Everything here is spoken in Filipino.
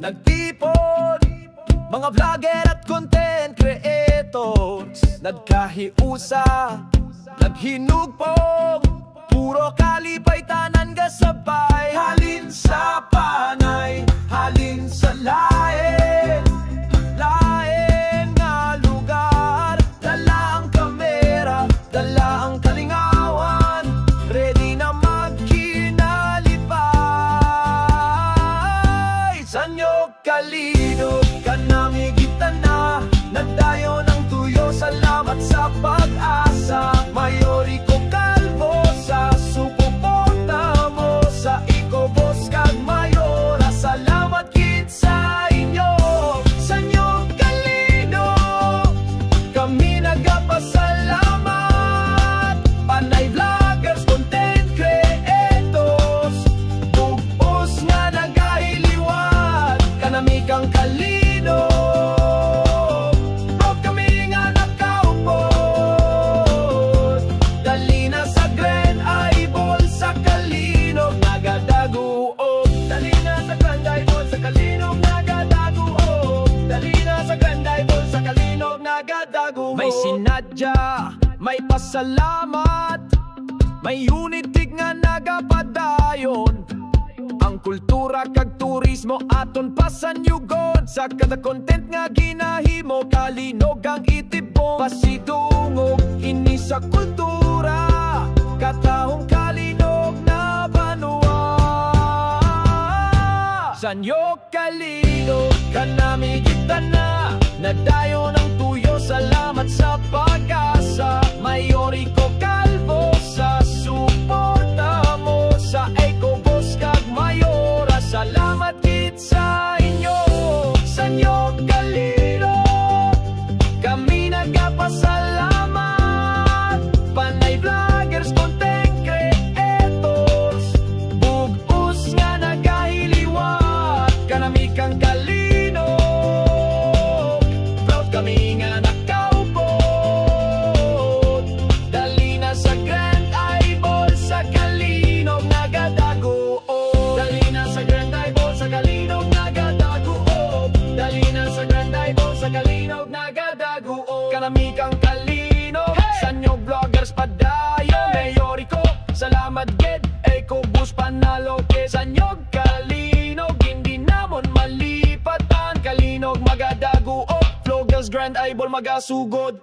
Nagtipon mga vlogger at content creators, nagkahiusa, naghinugpong, puro kalipay tanan gasabay. Halin sa panay, halin sa lain, lain nga lugar. Dala ang kamera, dala ang kalingawan, ready na magkinalipay. Sanyo kalino kanamigitan na, nagdayo ng tuyo, salamat sa pag-asa. Mayori ko kalbo sa suporta mo, sa ikobos kag mayora, salamat kit sa inyo. Sanyo kalino kami nagapasalamat, panay vloggers, content creators, bugos nga nagahiliwat, kanami kang kalino. Proud kami nga nakaupod, dali na sa Grand Eyeball sa Kalinog nagadaguog. Dali na sa Grand Eyeball sa Kalinog nagadaguog. Dali na sa Grand Eyeball sa Kalinog nagadaguog. May sinadya, may pasalamat, may unitig nga nagapadayon. Ang kultura kag turismo aton pasanyugon, sa kada content nga ginahimo, Kalinog ang itibong. Pasidungog ini sa kultura, katahong Kalinog na banwa. Sanyo Kalinog kanami kita na, nagdayo ng tuyo, salamat sa pag-asa. Mayori ko kalbo sa suporta mo, sa Ecobos kag mayora, salamat kit sa inyo. Sanyo Kalinog kami nagapasalamat, panay vloggers, content creators, bugos nga nagahiliwat, kanami kang Kalinog. Proud kami nga nakaupod, dali na sa Grand Eyeball sa Kalinog nagadaguog. Dali na sa Grand Eyeball sa Kalinog nagadaguog. Dali na sa Grand Eyeball sa Kalinog nagadaguog. Kanami kang Kalinog, sanyo vloggers padayo. Mayori ko, salamat ged, Ecobus panalo ke. Sanyo Kalinog, hindi namon malipatan, Kalinog magadaguog. Vloggers Grand Eyeball magasugod.